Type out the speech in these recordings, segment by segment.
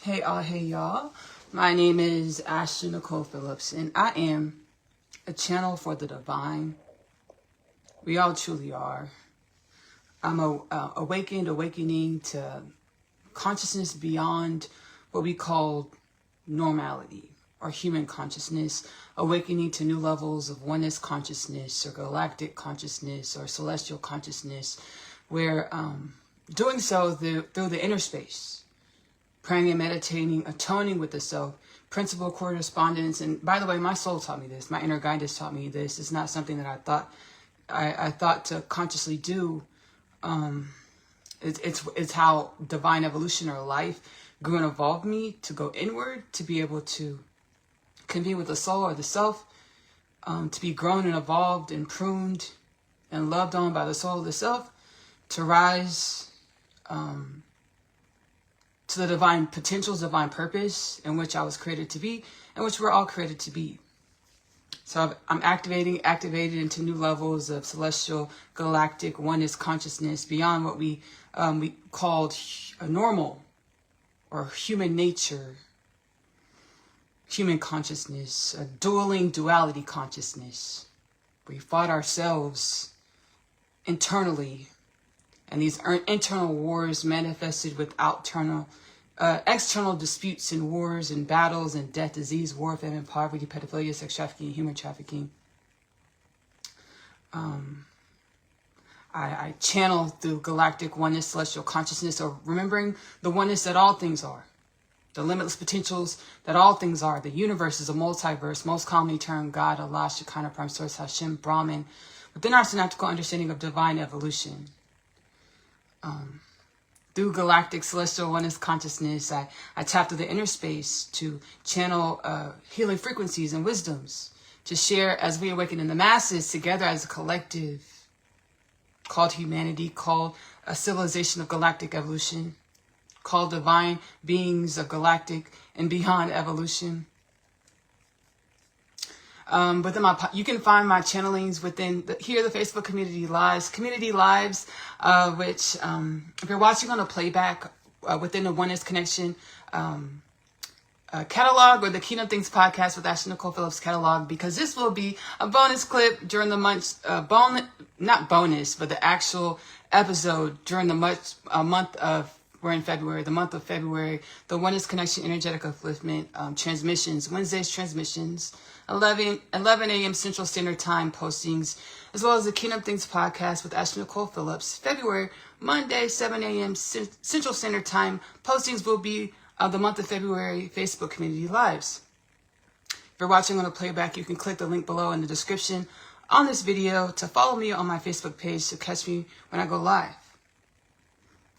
Hey y'all. My name is Ashley Nicole Phillips, and I am a channel for the divine. We all truly are. I'm awakening to consciousness beyond what we call normality or human consciousness, awakening to new levels of oneness consciousness or galactic consciousness or celestial consciousness, where doing so through the inner space, praying and meditating, atoning with the self, principal correspondence. And by the way, my soul taught me this. My inner guidance taught me this. It's not something that I thought to consciously do. It's how divine evolution or life grew and evolved me to go inward, to be able to convene with the soul or the self, to be grown and evolved and pruned and loved on by the soul of the self, to rise to the divine potentials, divine purpose in which I was created to be, and which we're all created to be. So I'm activated into new levels of celestial, galactic oneness consciousness beyond what we called normal or human nature, human consciousness, a duality consciousness. We fought ourselves internally, and these internal wars manifested with external disputes and wars and battles and death, disease, war, famine, poverty, pedophilia, sex trafficking, human trafficking. I channel through galactic oneness, celestial consciousness, or remembering the oneness that all things are, the limitless potentials that all things are. The universe is a multiverse, most commonly termed God, Allah, Shekinah, Prime Source, Hashem, Brahman, within our synaptical understanding of divine evolution. Through galactic celestial oneness consciousness, I tap through the inner space to channel healing frequencies and wisdoms, to share as we awaken in the masses together as a collective, called humanity, called a civilization of galactic evolution, called divine beings of galactic and beyond evolution. You can find my channelings within the Facebook community lives, which if you're watching on a playback within the Oneness Connection catalog, or the Kingdom Things podcast with Ashley Nicole Phillips catalog, because this will be a bonus clip during the month, not bonus, but the actual episode during the month of, we're in February, the month of February, the Oneness Connection Energetic Upliftment transmissions, Wednesday's transmissions, 11 a.m. Central Standard Time postings, as well as the Kingdom Things podcast with Ashley Nicole Phillips. February, Monday, 7 a.m. Central Standard Time postings will be the month of February Facebook community lives. If you're watching on a playback, you can click the link below in the description on this video to follow me on my Facebook page to catch me when I go live.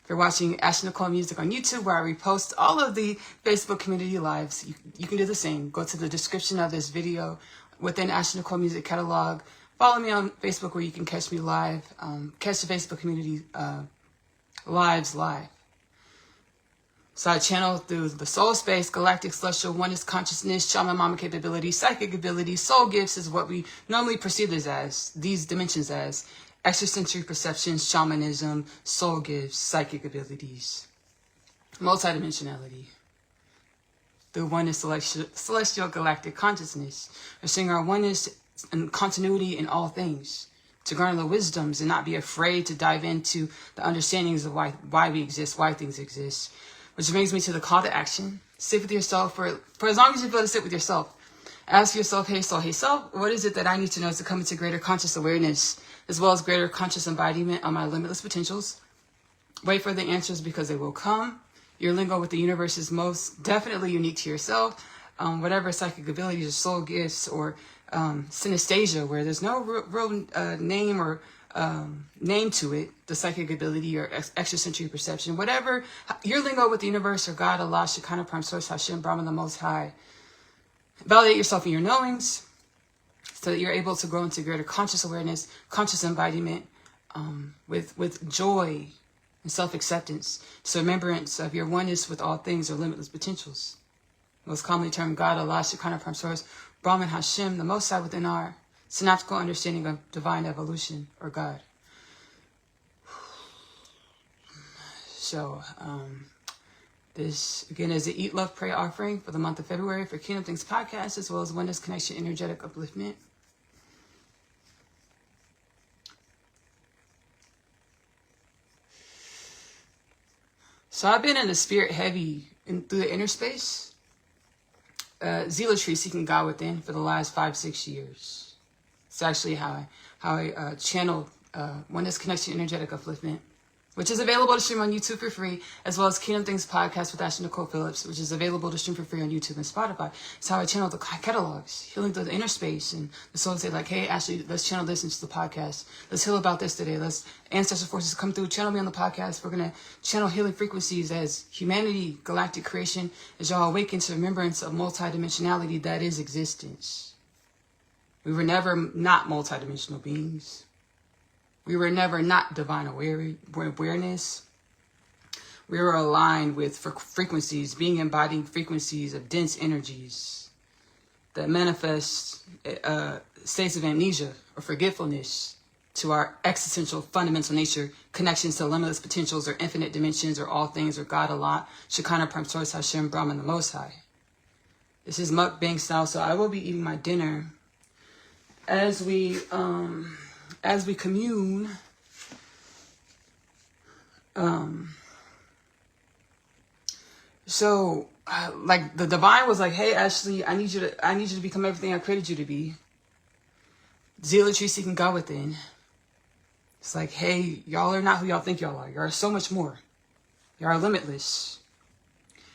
If you're watching Ashley Nicole Music on YouTube, where I repost all of the Facebook community lives, you can do the same. Go to the description of this video within Ashley Nicole Music catalog. Follow me on Facebook, where you can catch me live, catch the Facebook community lives live. So I channel through the soul space, galactic, celestial, oneness consciousness, shaman mama capabilities, psychic abilities, soul gifts is what we normally perceive these dimensions as. Extrasensory perceptions, shamanism, soul gifts, psychic abilities, multidimensionality. Through oneness, celestial, galactic consciousness, we're seeing our oneness and continuity in all things, to garner the wisdoms and not be afraid to dive into the understandings of why we exist, why things exist. Which brings me to the call to action. Sit with yourself for as long as you feel to sit with yourself. Ask yourself, hey self, what is it that I need to know to come into greater conscious awareness, as well as greater conscious embodiment on my limitless potentials? Wait for the answers, because they will come. Your lingo with the universe is most definitely unique to yourself. Whatever psychic abilities or soul gifts or synesthesia, where there's no real name or name to it, the psychic ability or extrasensory perception, whatever your lingo with the universe or God, Allah, Shekinah, Prime Source, Hashem, Brahman, the Most High. Validate yourself in your knowings so that you're able to grow into greater conscious awareness, conscious embodiment, with joy and self-acceptance, so remembrance of your oneness with all things or limitless potentials. Most commonly termed God, Allah, Shekinah, Prime Source, Brahman, Hashem, the Most High within our synaptical understanding of divine evolution or God. So This, again, is the Eat, Love, Pray offering for the month of February for Kingdom Things Podcast, as well as Oneness Connection Energetic Upliftment. So I've been in the spirit heavy through the inner space, zealotry, seeking God within for the last 5-6 years. It's actually how I channel Oneness Connection Energetic Upliftment, which is available to stream on YouTube for free, as well as Kingdom Things Podcast with Ashley Nicole Phillips, which is available to stream for free on YouTube and Spotify. It's how I channel the catalogs, healing through the inner space. And the soul say like, hey, Ashley, let's channel this into the podcast. Let's heal about this today. Let's ancestral forces come through, channel me on the podcast. We're going to channel healing frequencies as humanity, galactic creation, as y'all awaken to remembrance of multidimensionality that is existence. We were never not multidimensional beings. We were never not divine awareness. We were aligned with frequencies, being embodying frequencies of dense energies that manifest states of amnesia or forgetfulness to our existential fundamental nature, connections to limitless potentials or infinite dimensions or all things or God, Allah, Shekinah, Prime Source, Hashem, Brahman, the Most High. This is mukbang style, so I will be eating my dinner as we commune. Like the divine was like, hey, Ashley, I need you to become everything I created you to be. Zealotry, seeking God within. It's like, hey, y'all are not who y'all think y'all are. Y'all are so much more. Y'all are limitless.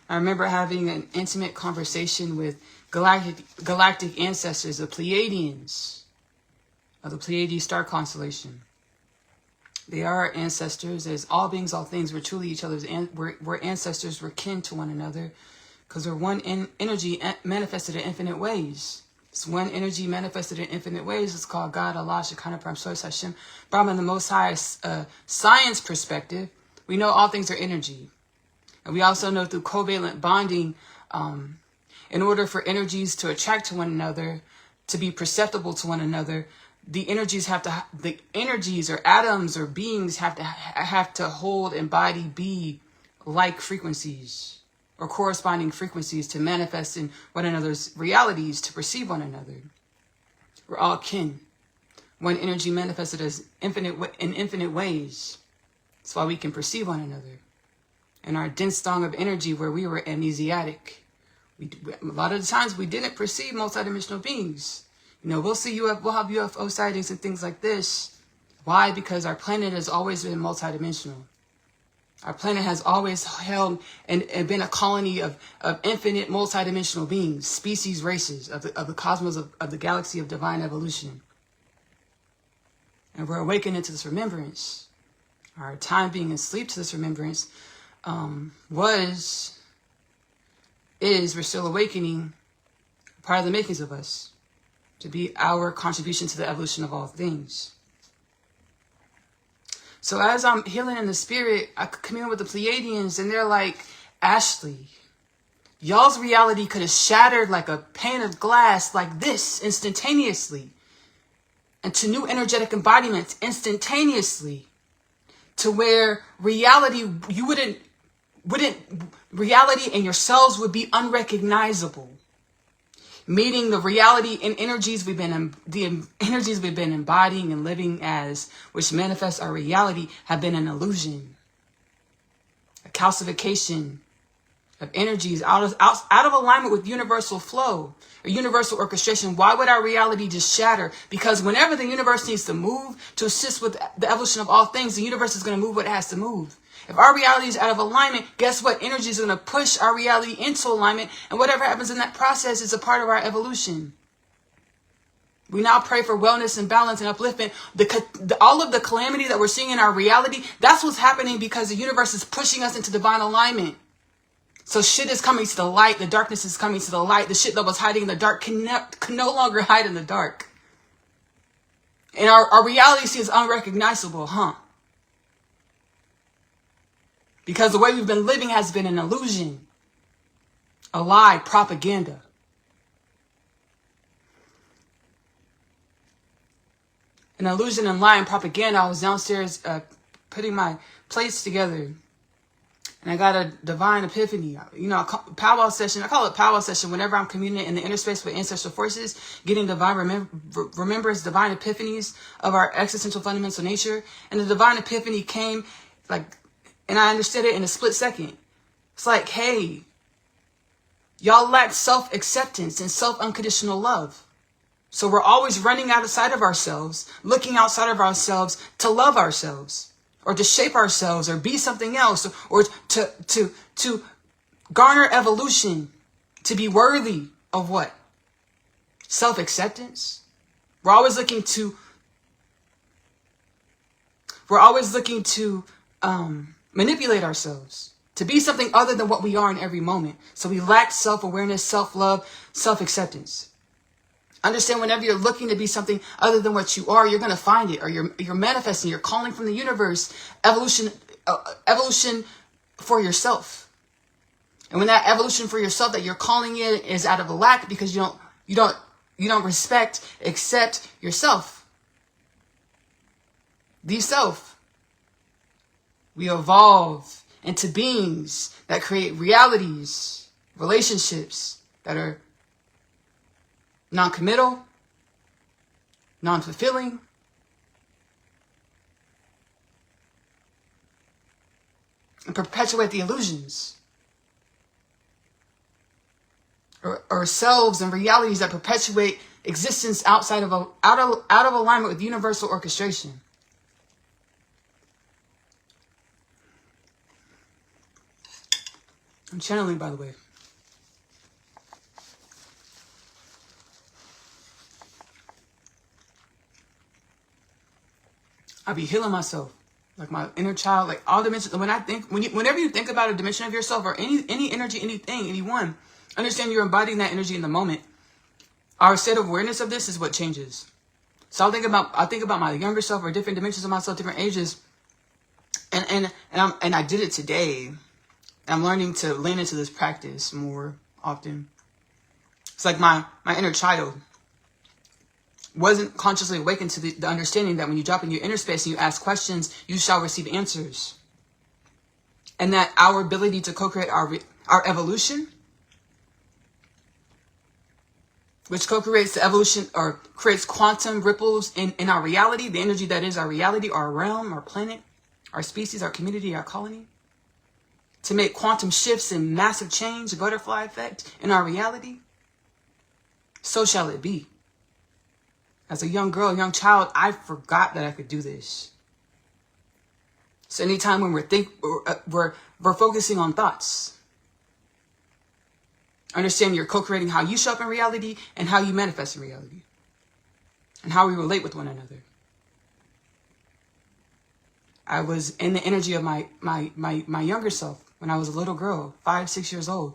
I remember having an intimate conversation with galactic ancestors, the Pleiadians, of the Pleiades star constellation. They are our ancestors. As all beings, all things, we're truly each other's, we're ancestors, we're kin to one another, because we're one energy manifested in infinite ways. It's one energy manifested in infinite ways. It's called God, Allah, Shekinah, Prime Source, Hashem, Brahman, the Most High. Science perspective, we know all things are energy. And we also know through covalent bonding, in order for energies to attract to one another, to be perceptible to one another, the energies or atoms or beings have to hold, embody, be like frequencies or corresponding frequencies to manifest in one another's realities, to perceive one another. We're all kin. One energy manifested as infinite ways. That's why we can perceive one another. In our dense thong of energy where we were amnesiatic, a lot of the times we didn't perceive multidimensional beings. You know, we'll have UFO sightings and things like this. Why? Because our planet has always been multidimensional. Our planet has always held and been a colony of infinite multidimensional beings, species, races of the cosmos of the galaxy of divine evolution. And we're awakening to this remembrance. Our time being asleep to this remembrance we're still awakening, part of the makings of us, to be our contribution to the evolution of all things. So as I'm healing in the spirit, I commune with the Pleiadians, and they're like, Ashley, y'all's reality could have shattered like a pane of glass like this instantaneously, and to new energetic embodiments instantaneously, to where reality, reality and your selves would be unrecognizable. Meeting the reality and energies we've been embodying and living as, which manifest our reality, have been an illusion, a calcification of energies out of alignment with universal flow or universal orchestration. Why would our reality just shatter? Because whenever the universe needs to move to assist with the evolution of all things, the universe is going to move what it has to move. If our reality is out of alignment, guess what? Energy is going to push our reality into alignment, and whatever happens in that process is a part of our evolution. We now pray for wellness and balance and upliftment. All of the calamity that we're seeing in our reality, that's what's happening because the universe is pushing us into divine alignment. So shit is coming to the light. The darkness is coming to the light. The shit that was hiding in the dark can no longer hide in the dark. And our reality seems unrecognizable, huh? Because the way we've been living has been an illusion, a lie, propaganda. An illusion and lie and propaganda. I was downstairs putting my plates together. And I got a divine epiphany. You know, powwow session. I call it powwow session whenever I'm communing in the inner space with ancestral forces, getting divine remembrance, divine epiphanies of our existential fundamental nature. And the divine epiphany came and I understood it in a split second. It's like, hey, y'all lack self-acceptance and self-unconditional love. So we're always running outside of ourselves, looking outside of ourselves to love ourselves, or to shape ourselves, or be something else, or to garner evolution, to be worthy of what? Self-acceptance. We're always looking to manipulate ourselves, to be something other than what we are in every moment. So we lack self-awareness, self-love, self-acceptance. Understand, whenever you're looking to be something other than what you are, you're going to find it, or you're manifesting, you're calling from the universe, evolution for yourself. And when that evolution for yourself that you're calling in is out of a lack because you don't respect, accept yourself. The self. We evolve into beings that create realities, relationships that are non-committal, non-fulfilling, and perpetuate the illusions, or selves and realities that perpetuate existence out of alignment with universal orchestration. I'm channeling, by the way. I be healing myself, like my inner child, like all dimensions. Whenever you think about a dimension of yourself, or any energy, anything, anyone, understand you're embodying that energy in the moment. Our state of awareness of this is what changes. So I think about my younger self, or different dimensions of myself, different ages, and I did it today. I'm learning to lean into this practice more often. It's like my inner child wasn't consciously awakened to the understanding that when you drop in your inner space and you ask questions, you shall receive answers. And that our ability to co-create our evolution, which co-creates the evolution or creates quantum ripples in our reality, the energy that is our reality, our realm, our planet, our species, our community, our colony, to make quantum shifts and massive change, a butterfly effect in our reality, so shall it be. As a young girl, young child, I forgot that I could do this. So anytime when we're focusing on thoughts, understand you're co-creating how you show up in reality and how you manifest in reality, and how we relate with one another. I was in the energy of my younger self when I was a little girl, 5, 6 years old.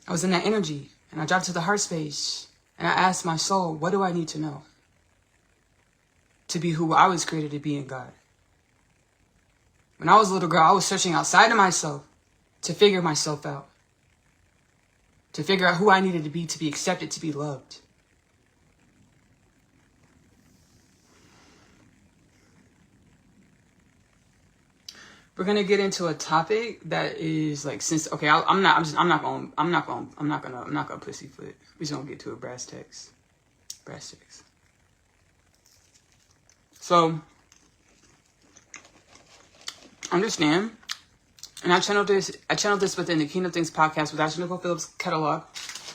I was in that energy, and I dropped to the heart space, and I asked my soul, what do I need to know to be who I was created to be in God? When I was a little girl, I was searching outside of myself to figure myself out, to figure out who I needed to be accepted, to be loved. We're gonna get into a topic that is like, I'm not gonna pussyfoot. We're just gonna get to a brass tacks. So understand, and I channeled this within the Kingdom Things podcast with Ashley Phillips catalog,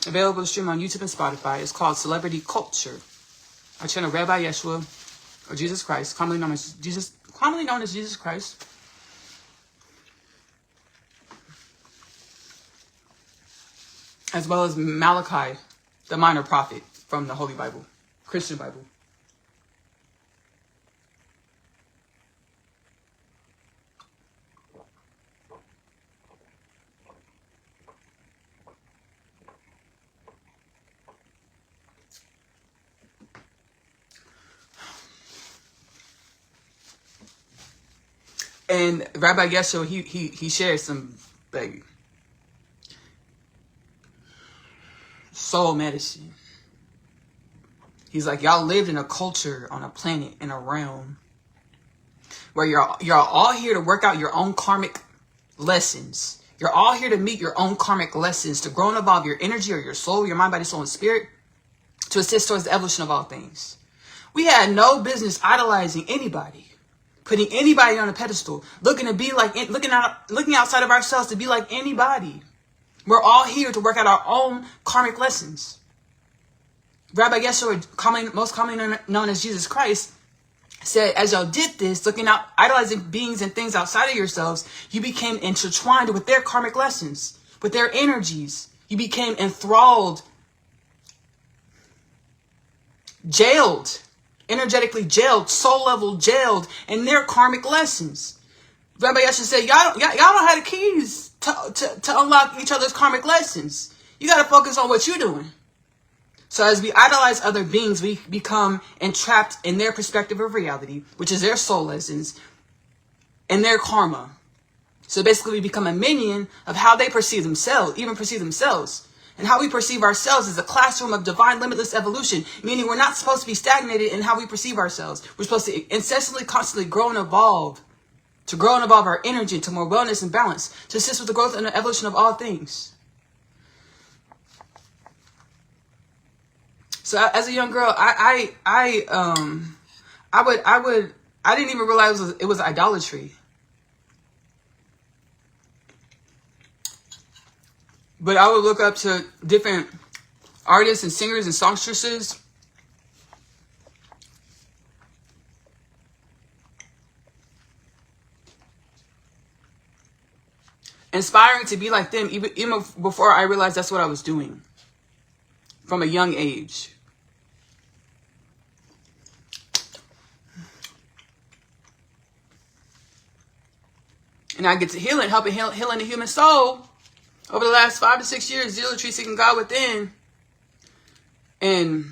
available to stream on YouTube and Spotify. It's called Celebrity Culture. I channel Rabbi Yeshua, or Jesus Christ, commonly known as Jesus Christ. As well as Malachi, the minor prophet from the Holy Bible, Christian Bible. And Rabbi Yeshua, he shares some like soul medicine. He's like, y'all lived in a culture, on a planet, in a realm where you're all here to work out your own karmic lessons. You're all here to meet your own karmic lessons, to grow and evolve your energy or your soul, your mind, body, soul, and spirit, to assist towards the evolution of all things. We had no business idolizing anybody, putting anybody on a pedestal, looking outside of ourselves to be like anybody. We're all here to work out our own karmic lessons. Rabbi Yeshua, most commonly known as Jesus Christ, said, as y'all did this, idolizing beings and things outside of yourselves, you became intertwined with their karmic lessons, with their energies. You became enthralled, jailed, energetically jailed, soul level jailed in their karmic lessons. Rabbi Yeshua said, y'all don't have the keys to unlock each other's karmic lessons. You got to focus on what you're doing. So as we idolize other beings, we become entrapped in their perspective of reality, which is their soul lessons and their karma. So basically we become a minion of how they perceive themselves, And how we perceive ourselves is a classroom of divine limitless evolution, meaning we're not supposed to be stagnated in how we perceive ourselves. We're supposed to incessantly, constantly grow and evolve, to grow and evolve our energy to more wellness and balance, to assist with the growth and the evolution of all things. So as a young girl, I didn't even realize it was idolatry. But I would look up to different artists and singers and songstresses. Inspiring to be like them, even before I realized that's what I was doing from a young age. And I get to helping healing the human soul over the last 5 to 6 years, zealotry, seeking God within. And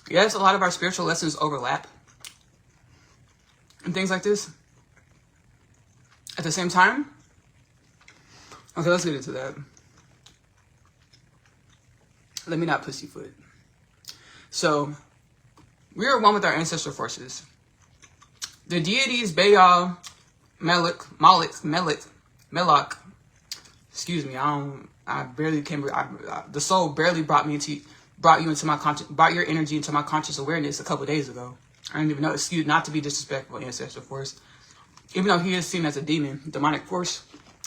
yes, a lot of our spiritual lessons overlap and things like this. At the same time, okay, let's get into that. Let me not pussyfoot. So, we are one with our ancestral forces. The deities Baal, Melech, excuse me, I barely came. The soul barely brought you into my conscious, brought your energy into my conscious awareness a couple days ago. I didn't even know. Excuse, not to be disrespectful, ancestral force. Even though he is seen as a demonic force,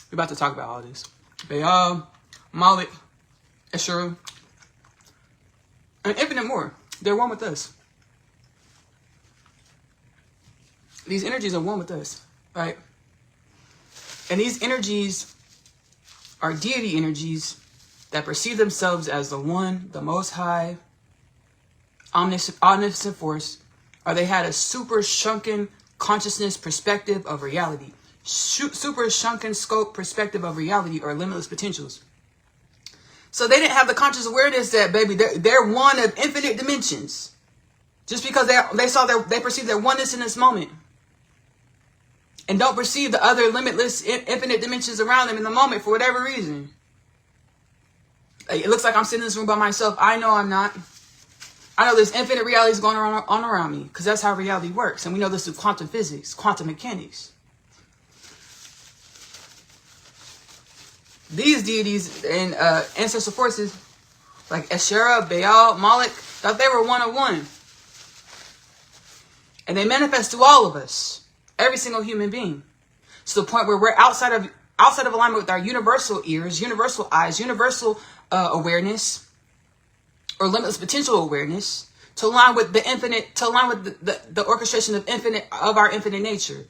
we're about to talk about all this. Baal, Malik, Yeshua, and infinite more. They're one with us. These energies are one with us, right? And these energies are deity energies that perceive themselves as the one, the most high, omniscient force, or they had a super shrunken consciousness perspective of reality, super shrunken scope perspective of reality, or limitless potentials. So they didn't have the conscious awareness that, baby, they're one of infinite dimensions. Just because they perceive their oneness in this moment. And don't perceive the other limitless, infinite dimensions around them in the moment for whatever reason. It looks like I'm sitting in this room by myself. I know I'm not. I know there's infinite realities going on around me, because that's how reality works. And we know this through quantum physics, quantum mechanics. These deities and ancestral forces, like Asherah, Baal, Moloch, thought they were one of one. And they manifest through all of us. Every single human being, to the point where we're outside of alignment with our universal ears, universal eyes, universal awareness, or limitless potential awareness, to align with the infinite, to align with the orchestration of our infinite nature.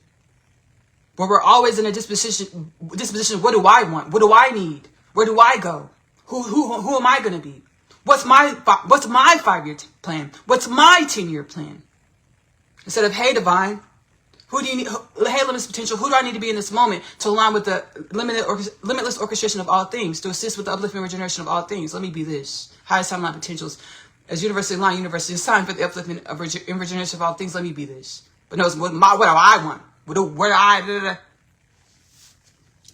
Where we're always in a disposition. What do I want? What do I need? Where do I go? Who am I going to be? What's my 5-year plan? What's my 10-year plan? Instead of, hey, divine. Who do you need? Hey, limitless potential. Who do I need to be in this moment to align with the limitless orchestration of all things, to assist with the uplifting regeneration of all things? Let me be this. Highest timeline potentials. As universally aligned, universally assigned for the upliftment of regeneration of all things, let me be this. But no, what do I want?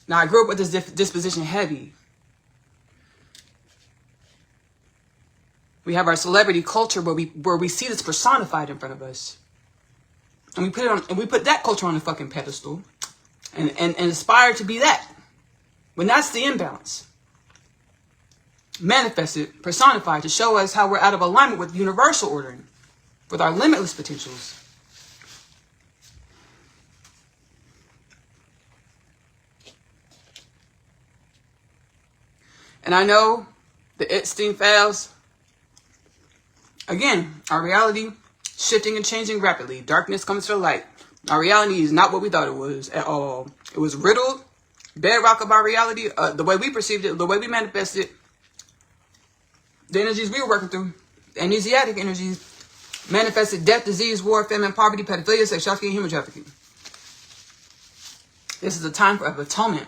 Now, I grew up with this disposition heavy. We have our celebrity culture where we see this personified in front of us. And we put that culture on a fucking pedestal and aspire to be that. When that's the imbalance. Manifested, personified to show us how we're out of alignment with universal ordering, with our limitless potentials. And I know the Epstein files, again, our reality shifting and changing rapidly. Darkness comes to the light. Our reality is not what we thought it was at all. It was riddled, bedrock of our reality, the way we perceived it, the way we manifested, the energies we were working through, amnesiatic energies, manifested death, disease, war, famine, poverty, pedophilia, sex trafficking, and human trafficking. This is a time of atonement.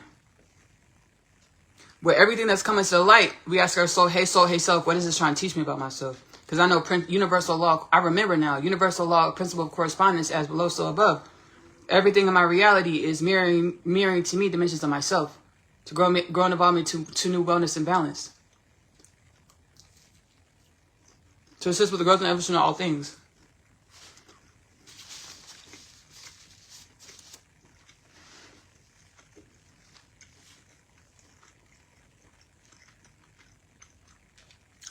Where everything that's coming to the light, we ask our soul, hey, self, what is this trying to teach me about myself? Because I know universal law, I remember now, universal law, principle of correspondence, as below, so above. Everything in my reality is mirroring to me dimensions of myself, to grow and evolve me to new wellness and balance. To assist with the growth and evolution of all things.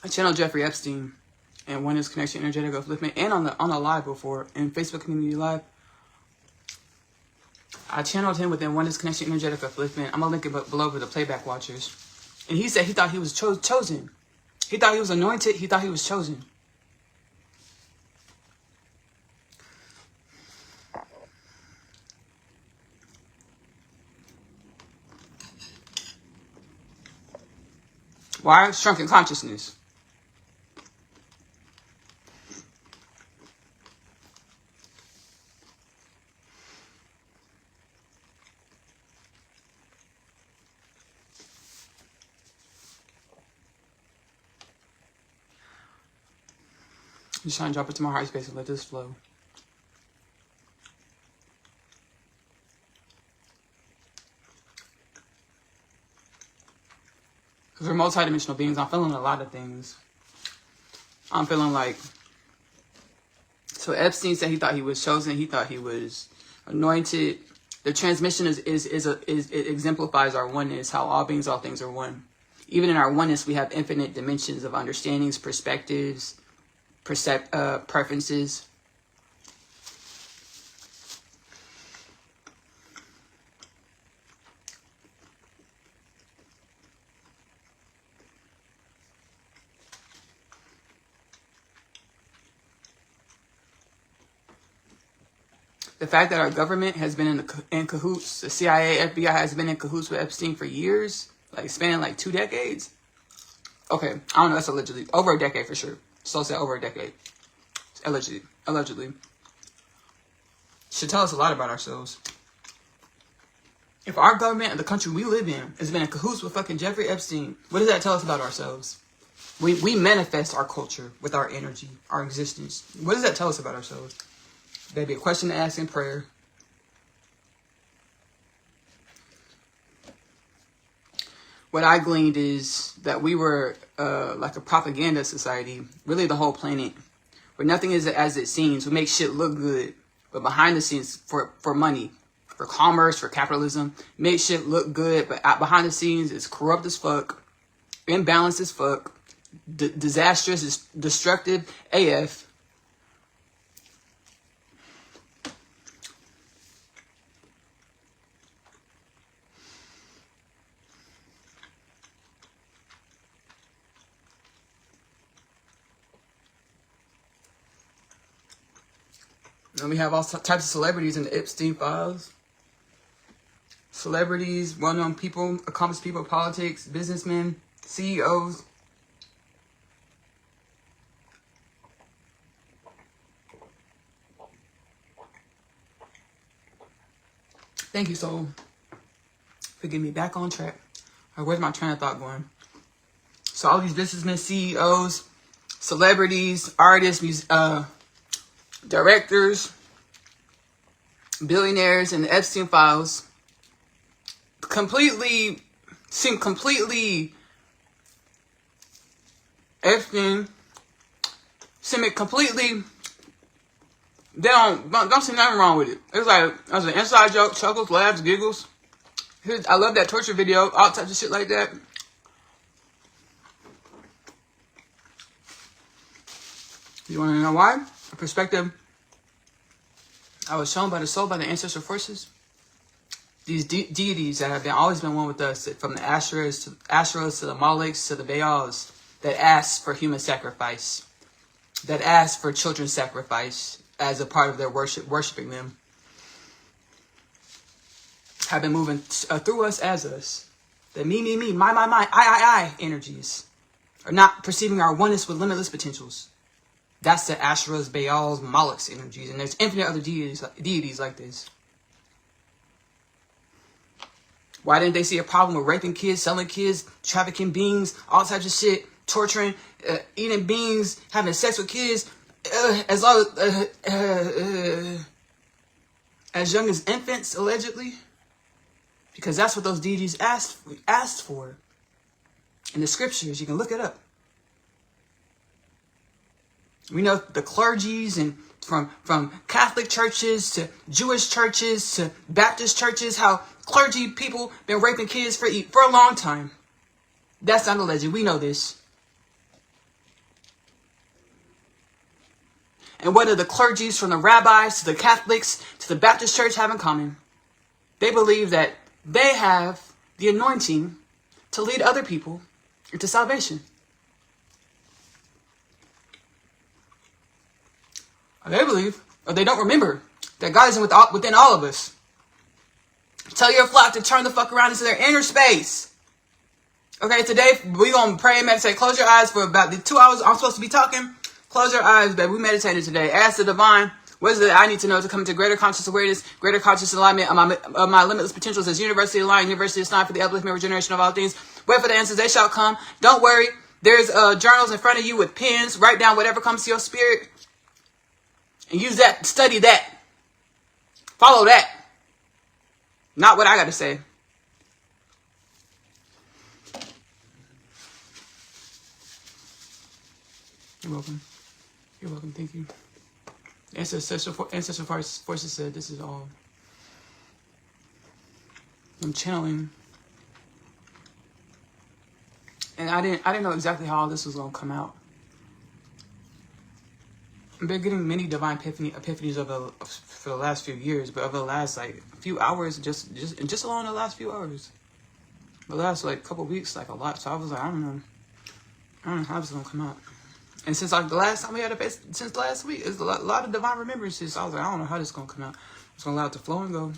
I channeled Jeffrey Epstein and Oneness Connection Energetic Upliftment, and on the live before, in Facebook Community Live. I channeled him within Oneness Connection Energetic Upliftment. I'm going to link it below for the playback watchers. And he said he thought he was chosen. He thought he was anointed. He thought he was chosen. Why? Shrunken consciousness. I'm just trying to drop it to my heart space and let this flow. Because we're multidimensional beings. I'm feeling a lot of things. I'm feeling like... So Epstein said he thought he was chosen. He thought he was anointed. The transmission is it exemplifies our oneness, how all beings, all things are one. Even in our oneness, we have infinite dimensions of understandings, perspectives, preferences. The fact that our government has been in cahoots, the CIA, FBI has been in cahoots with Epstein for years, like spanning like 2 decades. Okay, I don't know, that's allegedly. Over a decade for sure. So say over a decade. Allegedly. Should tell us a lot about ourselves. If our government and the country we live in has been in cahoots with fucking Jeffrey Epstein, what does that tell us about ourselves? We manifest our culture with our energy, our existence. What does that tell us about ourselves? That'd be a question to ask in prayer. What I gleaned is that we were like a propaganda society, really the whole planet, where nothing is as it seems. We make shit look good, but behind the scenes, for money, for commerce, for capitalism, make shit look good, but behind the scenes, it's corrupt as fuck, imbalanced as fuck, disastrous, destructive AF. And we have all types of celebrities in the Epstein files. Celebrities, well-known people, accomplished people, politics, businessmen, CEOs. Thank you, soul, for getting me back on track. Where's my train of thought going? So all these businessmen, CEOs, celebrities, artists, directors, billionaires in the Epstein files seem completely They don't see nothing wrong with it. It's like, as an inside joke, chuckles, laughs, giggles. I love that torture video, all types of shit like that. You want to know why? A perspective I was shown by the soul, by the ancestral forces. These deities that have always been one with us, from the Asheros to the Molochs to the Baals, that ask for human sacrifice, that ask for children's sacrifice as a part of their worshiping them, have been moving through us as us. The me, my, I energies are not perceiving our oneness with limitless potentials. That's the Asheros, Baals, Molochs energies, and there's infinite other deities like this. Why didn't they see a problem with raping kids, selling kids, trafficking beings, all types of shit, torturing, eating beings, having sex with kids, as long as young as infants, allegedly? Because that's what those deities asked for. In the scriptures, you can look it up. We know the clergies, and from Catholic churches to Jewish churches to Baptist churches, how clergy people been raping kids for a long time. That's not alleged. We know this. And what do the clergies, from the rabbis to the Catholics to the Baptist church, have in common? They believe that they have the anointing to lead other people into salvation. Or they believe, or they don't remember, that God is within all of us. Tell your flock to turn the fuck around into their inner space. Okay, today we're going to pray and meditate. Close your eyes for about the 2 hours I'm supposed to be talking. Close your eyes, baby. We meditated today. Ask the divine, what is it that I need to know to come into greater conscious awareness, greater conscious alignment of my limitless potentials as universally aligned, universally assigned for the upliftment and regeneration of all things. Wait for the answers. They shall come. Don't worry. There's journals in front of you with pens. Write down whatever comes to your spirit. And use that, study that. Follow that. Not what I got to say. You're welcome. You're welcome. Thank you. Ancestral forces said this is all. I'm channeling. And I didn't know exactly how all this was going to come out. I've been getting many divine epiphanies for the last few years, but over the last few hours, just along the last few hours, the last couple weeks, a lot. So I was like, I don't know how this is gonna come out. And since the last time we had since last week, it's a lot of divine remembrances. So I was like, I don't know how this is gonna come out. I'm just gonna allow it to flow and go.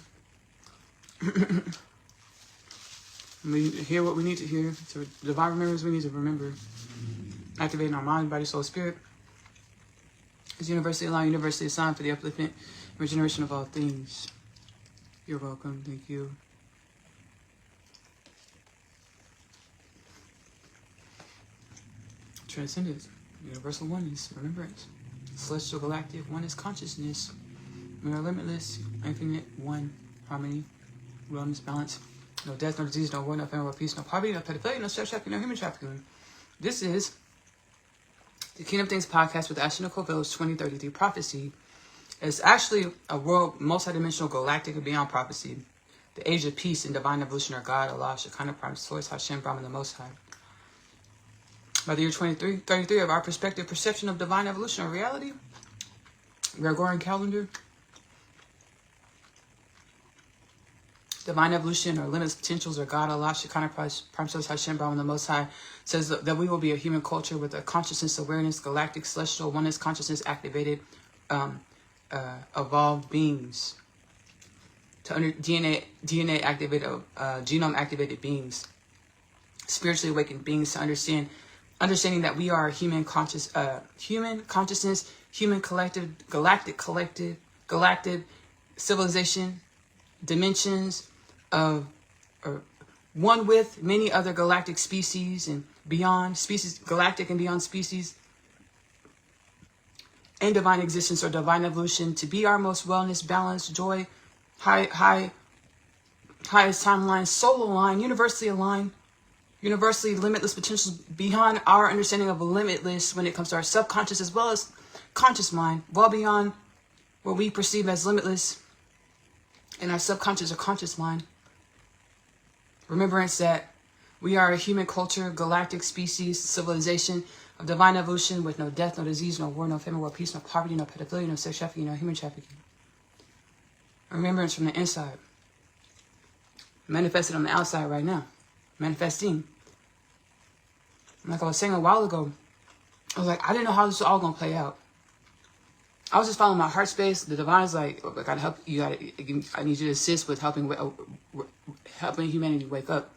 We hear what we need to hear. So divine remembrance we need to remember. Activating our mind, body, soul, spirit. Is universally aligned, universally assigned for the upliftment and regeneration of all things. You're welcome. Thank you. Transcendence, universal oneness, remembrance, celestial galactic oneness consciousness. We are limitless, infinite, one, harmony, wellness, balance. No death, no disease, no war, no famine, no peace, no poverty, no pedophilia, no sex trafficking, no human trafficking. This is the Kingdom Things podcast with Ashley Nicole Village 2033 prophecy. Is actually a world multidimensional galactic and beyond prophecy. The age of peace and divine evolution are God, Allah, Shekinah, Prime Source, Hashem, Brahman, the Most High. By the year 2033 of our perception of divine evolution or reality, Gregorian calendar, divine evolution or limitless potentials or God, Allah, Shekinah, Prime Source, Hashem, Brahman, the Most High, says that we will be a human culture with a consciousness, awareness, galactic, celestial, oneness, consciousness activated, evolved beings. To DNA activated, genome activated beings. Spiritually awakened beings to understanding that we are human consciousness, human collective, galactic civilization, dimensions of one with many other galactic species and beyond species, galactic and beyond species, and divine existence or divine evolution to be our most wellness, balance, joy, highest timeline, soul aligned, universally limitless potentials beyond our understanding of limitless when it comes to our subconscious as well as conscious mind, well beyond what we perceive as limitless in our subconscious or conscious mind. Remembrance that we are a human culture, galactic species, civilization of divine evolution with no death, no disease, no war, no famine, world peace, no poverty, no pedophilia, no sex trafficking, no human trafficking. Remembrance from the inside. Manifested on the outside right now. Manifesting. Like I was saying a while ago, I was like, I didn't know how this was all going to play out. I was just following my heart space. The divine's like, I gotta help you. I need you to assist with helping humanity wake up,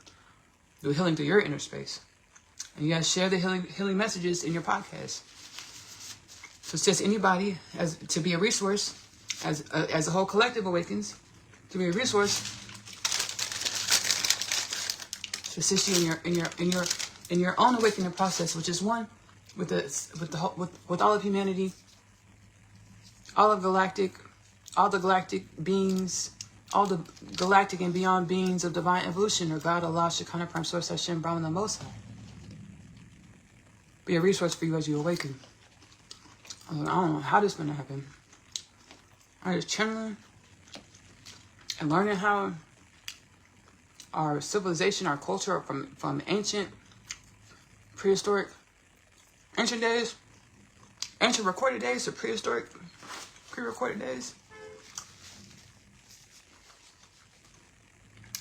do healing through your inner space, and you guys share the healing messages in your podcast. So assist anybody to be a resource, as a whole collective awakens, to be a resource to assist you in your own awakening process, which is one with all of humanity. All the galactic beings, all the galactic and beyond beings of divine evolution, or God, Allah, Shekinah, Prime Source, Hashem, Brahman, the Most High. Be a resource for you as you awaken. I don't know how this is going to happen. I'm just channeling and learning how our civilization, our culture, from ancient, prehistoric, ancient days, ancient recorded days to prehistoric, pre-recorded days.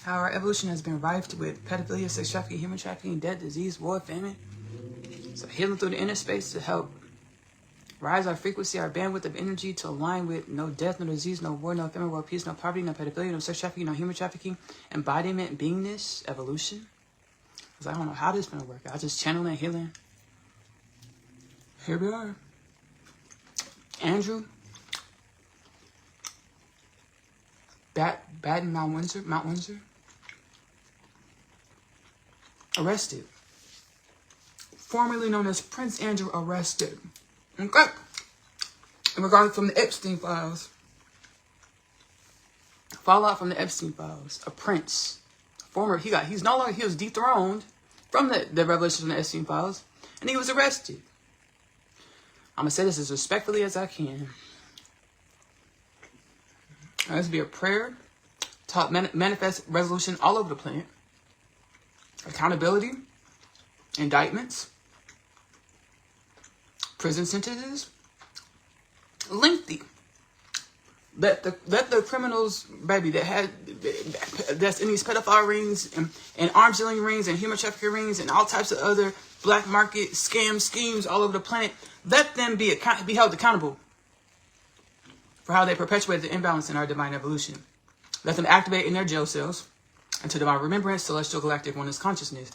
How our evolution has been rife with pedophilia, sex trafficking, human trafficking, death, disease, war, famine. So healing through the inner space to help rise our frequency, our bandwidth of energy to align with no death, no disease, no war, no famine, world peace, no poverty, no pedophilia, no sex trafficking, no human trafficking, embodiment, beingness, evolution. Because I don't know how this is going to work. I just channeling and healing. Here we are. Andrew. Batten, Mount Windsor. Arrested. Formerly known as Prince Andrew, arrested. Okay. In regard from the Epstein files. Fallout from the Epstein files. A prince. He's no longer, he was dethroned from the revelations from the Epstein files. And he was arrested. I'm going to say this as respectfully as I can. This will be a prayer, taught manifest resolution all over the planet. Accountability, indictments, prison sentences, lengthy. Let the criminals, baby, that's in these pedophile rings and arms dealing rings and human trafficking rings and all types of other black market schemes all over the planet, let them be held accountable for how they perpetuate the imbalance in our divine evolution. Let them activate in their jail cells into divine remembrance, celestial galactic oneness consciousness.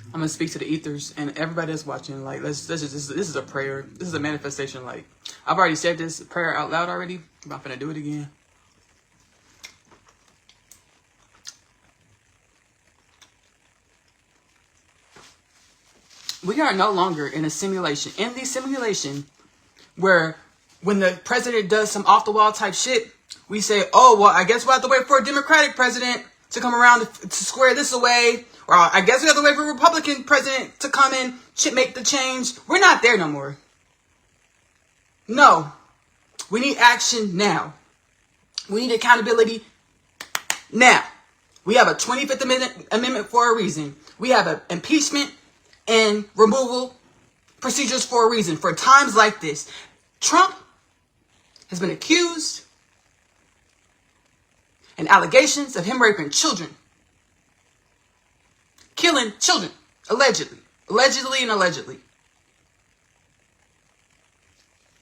I'm going to speak to the ethers and everybody that's watching. Like, this is a prayer. This is a manifestation. Like, I've already said this prayer out loud already. I'm not going to do it again. We are no longer in a simulation. In the simulation where when the president does some off-the-wall type shit, we say, oh, well, I guess we'll have to wait for a Democratic president to come around to square this away. Or I guess we have to wait for a Republican president to come in, make the change. We're not there no more. No. We need action now. We need accountability now. We have a 25th Amendment for a reason. We have an impeachment and removal procedures for a reason, for times like this. Trump has been accused and allegations of him raping children, killing children, allegedly.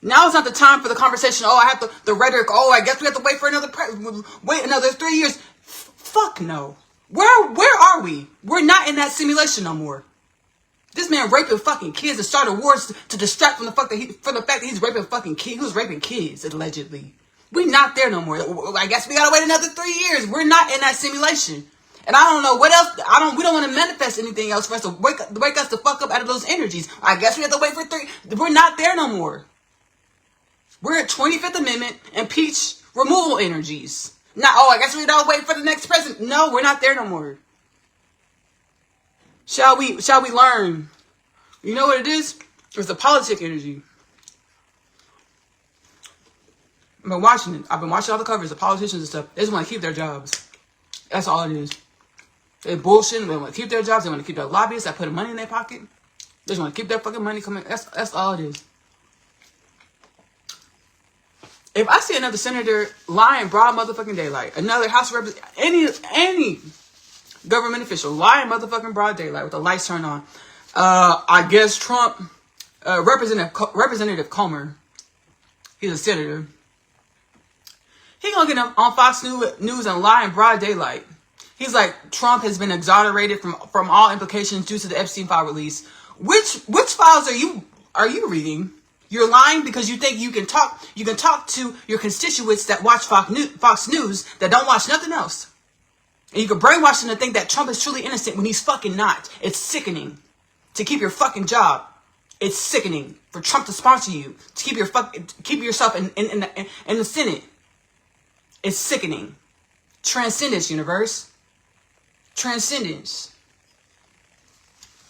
Now is not the time for the conversation. The rhetoric. I guess we have to wait for another 3 years. Fuck no. Where are we? We're not in that simulation no more. This man raping fucking kids and started wars to distract from the fact that he's raping fucking kids. He was raping kids, allegedly. We're not there no more. I guess we gotta wait another 3 years. We're not in that simulation. And I don't know what else. We don't want to manifest anything else for us to wake us the fuck up out of those energies. I guess we have to wait for 3. We're not there no more. We're at 25th Amendment impeach removal energies. I guess we don't wait for the next president. No, we're not there no more. Shall we learn You know what it is? It's the politic energy. I've been watching it. I've been watching all the covers, the politicians and stuff. They just want to keep their jobs. That's all it is. They bullshit. They want to keep their jobs. They want to keep their lobbyists that put money in their pocket. They just want to keep their fucking money coming. That's all it is. If I see another senator lying broad motherfucking daylight, another House of Representatives, any government official lying motherfucking broad daylight with the lights turned on, I guess Trump, Representative Comer, he's a senator. He gonna get on Fox News and lie in broad daylight. He's like, Trump has been exonerated from all implications due to the Epstein file release. Which files are you reading? You're lying because you think you can talk to your constituents that watch Fox News that don't watch nothing else. And you can brainwash them to think that Trump is truly innocent when he's fucking not. It's sickening. To keep your fucking job. It's sickening for Trump to sponsor you. To keep yourself in the Senate. It's sickening. Transcendence, universe. Transcendence.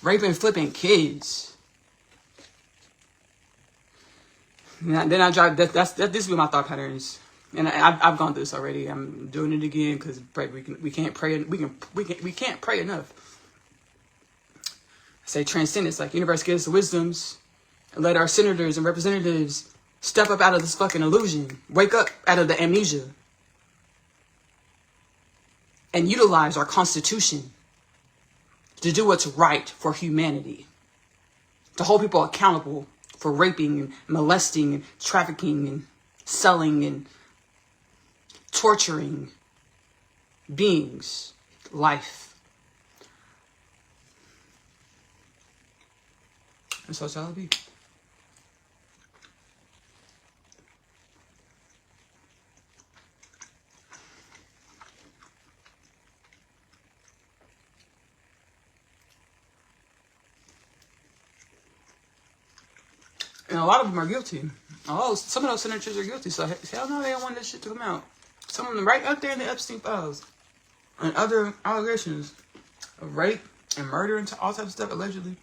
Raping, flipping kids. Then I drive. This be my thought patterns, and I've gone through this already. I'm doing it again because we can't pray. We can't pray enough. I say transcendence, like universe gives us the wisdoms, and let our senators and representatives step up out of this fucking illusion, wake up out of the amnesia, and utilize our Constitution to do what's right for humanity, to hold people accountable for raping and molesting and trafficking and selling and torturing beings, life. And so shall it be. And a lot of them are guilty. Some of those senators are guilty. So hell no, they don't want this shit to come out. Some of them right up there in the Epstein files. And other allegations of rape and murder and all types of stuff, allegedly.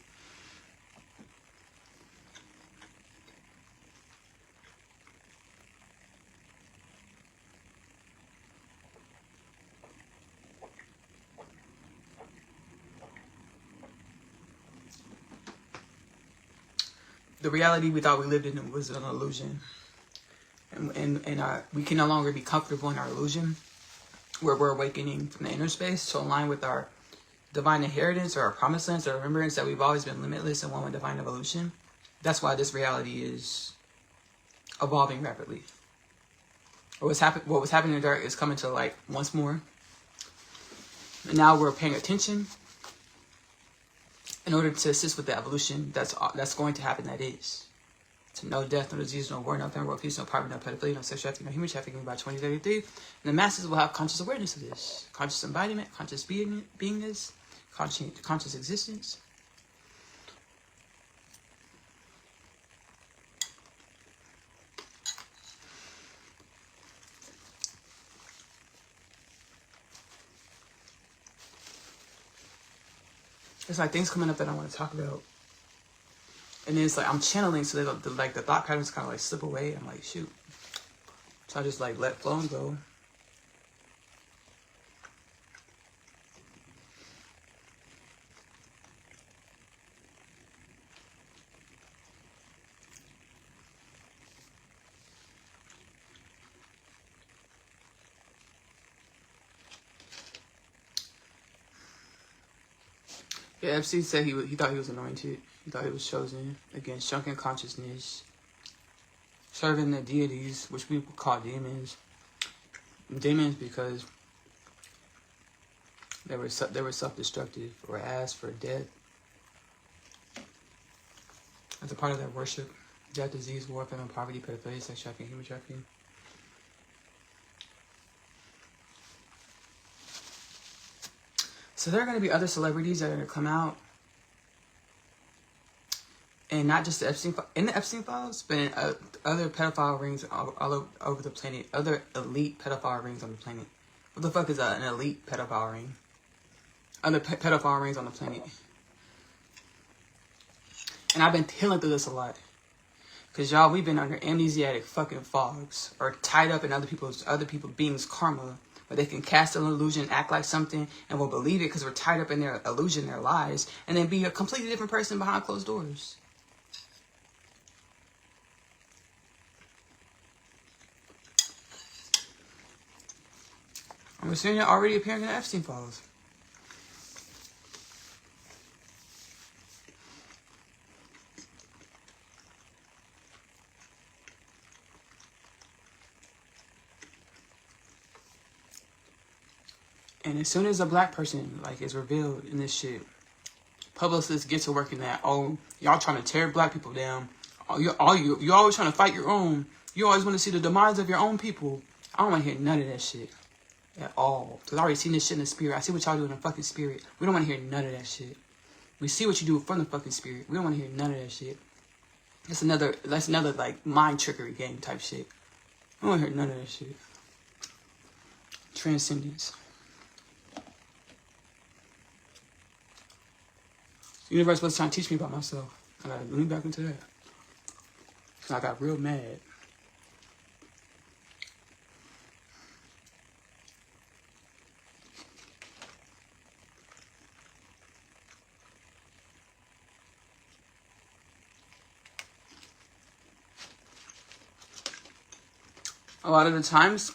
The reality we thought we lived in was an illusion. And we can no longer be comfortable in our illusion, where we're awakening from the inner space to align with our divine inheritance or our promised lands or remembrance that we've always been limitless and one with divine evolution. That's why this reality is evolving rapidly. What was happening in the dark is coming to light once more. And now we're paying attention in order to assist with the evolution that's going to happen. That is to no death, no disease, no war, no famine, no peace, no poverty, no pedophilia, no sexuality, no human trafficking by 2033. And the masses will have conscious awareness of this, conscious embodiment, conscious beingness, conscious existence. It's like things coming up that I want to talk about. And then it's like I'm channeling, so the thought patterns kind of like slip away. I'm like, shoot. So I just like let flow and go. Yeah, FC said he thought he was anointed. He thought he was chosen against shrunken consciousness, serving the deities, which we would call demons. Demons because they were self-destructive or asked for death as a part of their worship. Death, disease, war, famine, poverty, pedophilia, sex trafficking, human trafficking. So there are going to be other celebrities that are going to come out, and not just the Epstein files, but in other pedophile rings all over the planet, other elite pedophile rings on the planet. What the fuck is an elite pedophile ring? Other pedophile rings on the planet. And I've been healing through this a lot. Because y'all, we've been under amnesiac fucking fogs. Or tied up in other people beings' karma. Where they can cast an illusion, act like something, and we'll believe it because we're tied up in their illusion, their lies. And then be a completely different person behind closed doors. I'm assuming you're already appearing in the Epstein files. And as soon as a black person like is revealed in this shit, publicists get to working that, oh, y'all trying to tear black people down. You always trying to fight your own. You always want to see the demise of your own people. I don't want to hear none of that shit. At all. Because I already seen this shit in the spirit. I see what y'all do in the fucking spirit. We don't want to hear none of that shit. We see what you do from the fucking spirit. We don't want to hear none of that shit. That's another like mind trickery game type shit. We don't want to hear none of that shit. Transcendence. The universe was trying to teach me about myself. I gotta lean back into that. So I got real mad. A lot of the times,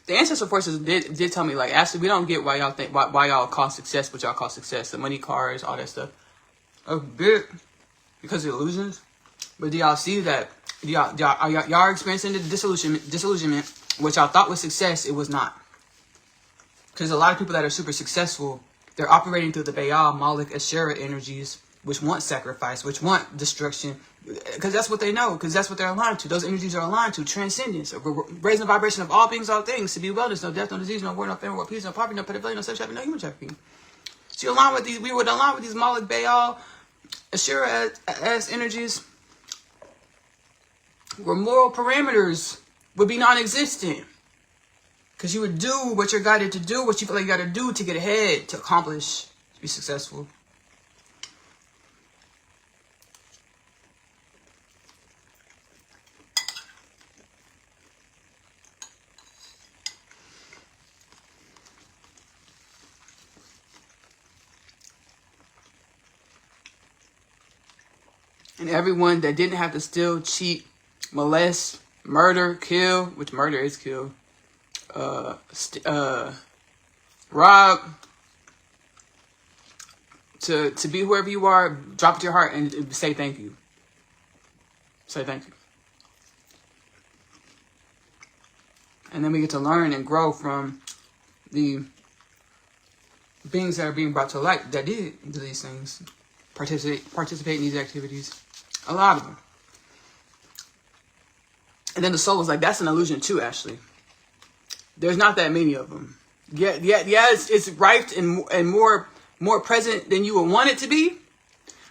the ancestral forces did tell me, like, actually, we don't get why y'all think, why y'all call success what y'all call success. The money, cars, all that stuff. A bit because of illusions. But do y'all see that y'all are experiencing the disillusionment, which y'all thought was success, it was not. Because a lot of people that are super successful, they're operating through the Baal, Moloch, Asherah energies, which want sacrifice, which want destruction, because that's what they know, because that's what they're aligned to. Those energies are aligned to transcendence, raising the vibration of all beings, all things, to be wellness, no death, no disease, no war, no famine, no peace, no poverty, no pedophilia, no sex trafficking, no human trafficking. So you align with these, we would align with these Moloch, Baal, Asherah as energies, where moral parameters would be non-existent. Because you would do what you're guided to do, what you feel like you got to do to get ahead, to accomplish, to be successful. And everyone that didn't have to steal, cheat, molest, murder, kill, which murder is kill, rob, to be whoever you are, drop it to your heart and say thank you. Say thank you. And then we get to learn and grow from the beings that are being brought to light that did do these things, participate in these activities. A lot of them. And then the soul was like, that's an illusion too, actually. There's not that many of them. Yeah, it's rife and more present than you would want it to be.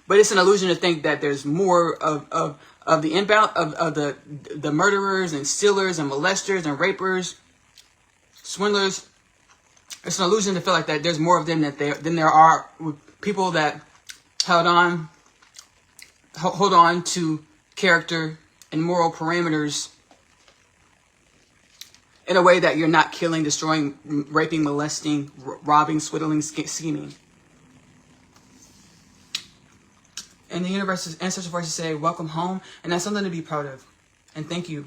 But it's an illusion to think that there's more of the inbound of the murderers and stealers and molesters and rapers, swindlers. It's an illusion to feel like that there's more of them than there are people that hold on to character and moral parameters in a way that you're not killing, destroying, raping, molesting, robbing, swindling, scheming. And the universe's ancestral forces say, welcome home. And that's something to be proud of. And thank you.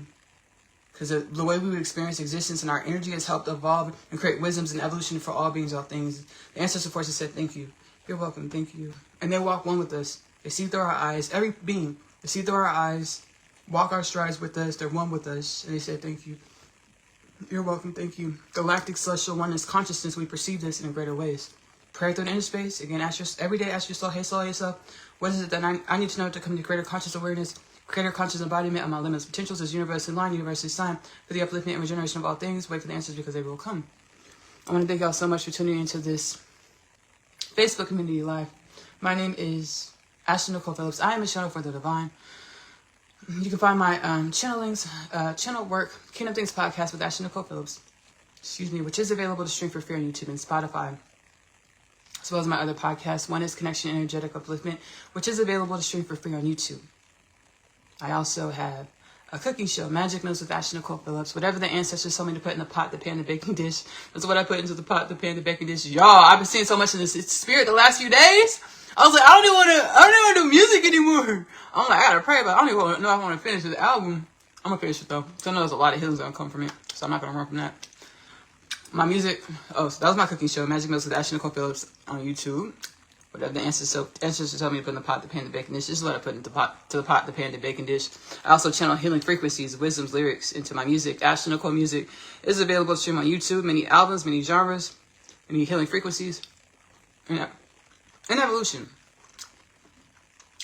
Because the way we would experience existence and our energy has helped evolve and create wisdoms and evolution for all beings, all things. The ancestral forces said, thank you. You're welcome. Thank you. And they walk one with us. They see through our eyes. Every being, they see through our eyes, walk our strides with us. They're one with us. And they say, thank you. You're welcome. Thank you. Galactic celestial oneness consciousness, we perceive this in greater ways. Prayer through the inner space. Again, every day ask yourself, hey soul, hey self, what is it that I need to know to come to greater conscious awareness, greater conscious embodiment of my limitless potentials as universe in line, universe is sign, for the upliftment and regeneration of all things. Wait for the answers because they will come. I want to thank y'all so much for tuning into this Facebook community live. My name is Ashley Nicole Phillips. I am a channel for the divine. You can find my channelings, channel work, Kingdom Things podcast with Ashley Nicole Phillips, which is available to stream for free on YouTube and Spotify. as well as my other podcasts. One is Connection Energetic Upliftment, which is available to stream for free on YouTube. I also have a cooking show, Magic Meals with Ashley Nicole Phillips. Whatever the ancestors told me to put in the pot, the pan, the baking dish, that's what I put into the pot, the pan, the baking dish. Y'all, I've been seeing so much in this spirit the last few days. I was like, I don't even want to do music anymore. I'm like, I gotta pray about it. I don't even know if I want to finish the album. I'm gonna finish it though. So I know there's a lot of healings gonna come from it. So I'm not gonna run from that. My music, so that was my cooking show, Magic Meals with Ashley Nicole Phillips on YouTube. Whatever the ancestors tell me to put in the pot, the pan, the baking dish. This is what I put into the pot, the pan, the baking dish. I also channel healing frequencies, wisdoms, lyrics into my music. Ashley Nicole Music is available to stream on YouTube. Many albums, many genres, many healing frequencies. Yeah. And evolution.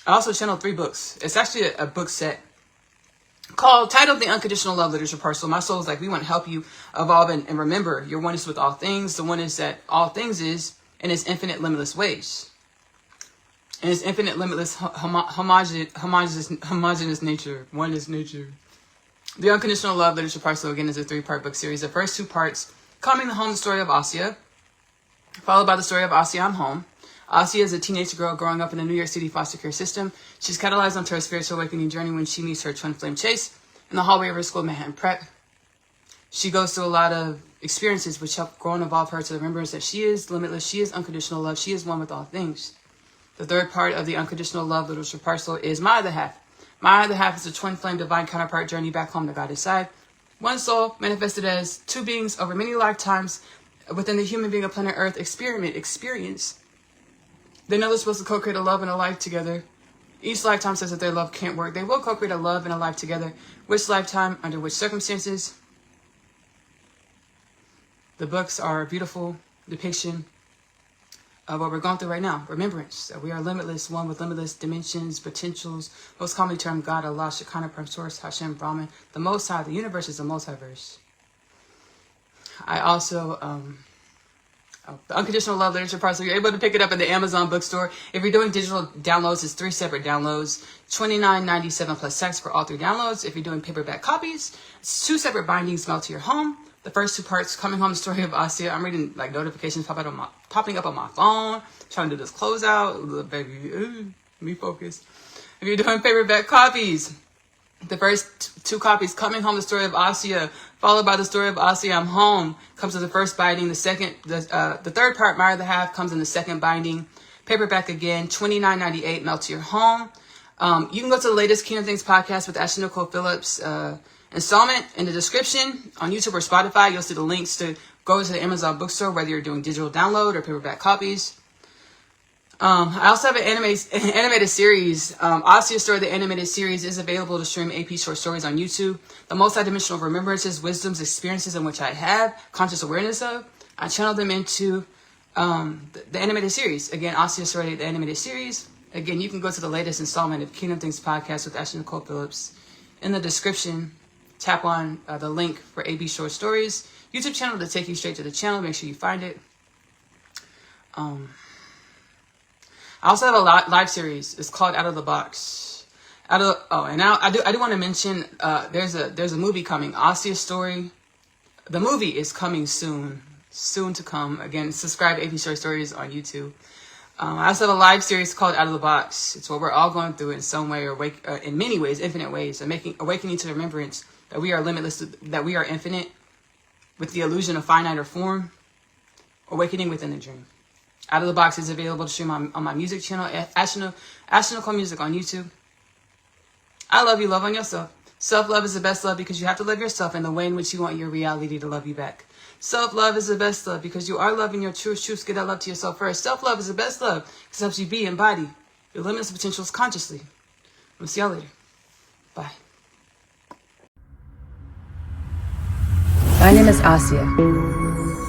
I also channel 3 books. It's actually a book set titled The Unconditional Love Literature Parcel. My soul is like, we want to help you evolve and remember your oneness with all things. The oneness that all things is in its infinite, limitless ways. In its infinite, limitless, homogeneous nature, oneness nature. The Unconditional Love Literature Parcel, again, is a 3-part book series. The first 2 parts, coming home, the story of Asya, followed by the story of Asya, I'm home. Asya is a teenage girl growing up in the New York City foster care system. She's catalyzed onto her spiritual awakening journey when she meets her twin flame Chase in the hallway of her school, Manhattan Prep. She goes through a lot of experiences which help grow and evolve her to the remembrance that she is limitless, she is unconditional love, she is one with all things. The third part of the Unconditional Love Literature Parcel is my other half. My other half is a twin flame divine counterpart journey back home to God's side. One soul manifested as 2 beings over many lifetimes within the human being of planet Earth experience. They know they're supposed to co-create a love and a life together. Each lifetime says that their love can't work. They will co-create a love and a life together. Which lifetime, under which circumstances? The books are a beautiful depiction of what we're going through right now. Remembrance that we are limitless, one with limitless dimensions, potentials, most commonly termed God, Allah, Shekinah, Prime Source, Hashem, Brahman, the Most High. The universe is the multiverse. I also, the Unconditional Love Literature Parcel, you're able to pick it up in the Amazon bookstore. If you're doing digital downloads, it's 3 separate downloads, $29.97 plus tax for all 3 downloads. If you're doing paperback copies, it's 2 separate bindings mailed to your home. The first 2 parts, coming home, the story of Asya. I'm reading like notifications popping up on my phone, trying to do this closeout. Little baby, let me focus. If you're doing paperback copies, the first 2 copies, coming home, the story of Asya, followed by the story of Asya, I'm home, comes to the first binding. The third part, my other half, comes in the second binding. Paperback again, $29.98 mailed to your home. You can go to the latest Kingdom Things podcast with Ashley Nicole Phillips installment in the description on YouTube or Spotify. You'll see the links to go to the Amazon bookstore, whether you're doing digital download or paperback copies. I also have an animated series. Asya's Story, the animated series, is available to stream AP short stories on YouTube. The multidimensional remembrances, wisdoms, experiences in which I have conscious awareness of, I channel them into the animated series. Again, Asya's Story, the animated series. Again, you can go to the latest installment of Kingdom Things podcast with Ashley Nicole Phillips. In the description, tap on the link for AB Short Stories YouTube channel to take you straight to the channel. Make sure you find it. I also have a live series. It's called Out of the Box. And now I do want to mention there's a movie coming. Asya's Story. The movie is coming soon to come. Again, subscribe to AP Short Stories on YouTube. I also have a live series called Out of the Box. It's what we're all going through in some way or in many ways, infinite ways, and awakening to the remembrance that we are limitless, that we are infinite, with the illusion of finite or form, awakening within the dream. Out of the Box is available to stream on my music channel, Ashley Nicole Music on YouTube. I love you. Love on yourself. Self-love is the best love because you have to love yourself in the way in which you want your reality to love you back. Self-love is the best love because you are loving your truth. Get that love to yourself first. Self-love is the best love because it helps you be, embody your limitless potentials consciously. We'll see y'all later. Bye. My name is Asya,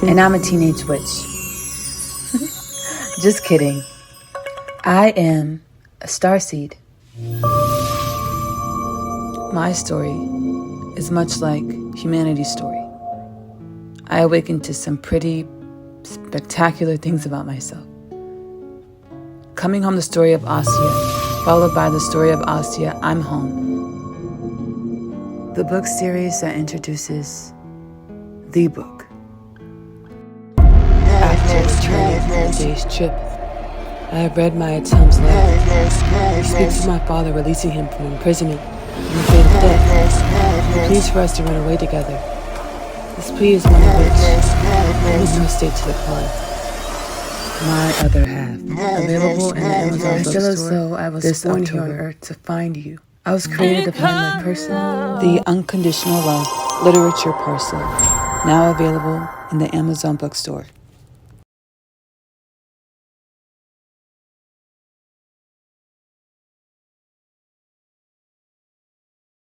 and I'm a teenage witch. Just kidding. I am a starseed. My story is much like humanity's story. I awakened to some pretty spectacular things about myself. Coming home, the story of Asya, followed by the story of Asya, I'm home. The book series that introduces the book. After day's trip. I have read my Atum's letter. He speaks of my father releasing him from imprisonment and the fate of death. He pleads for us to run away together. This plea is one of which I make no state to decline. My Other Half, available in the Amazon bookstore. I feel as though I was born here on earth to find you. I was created to find my person, the unconditional love literature parcel, now available in the Amazon bookstore.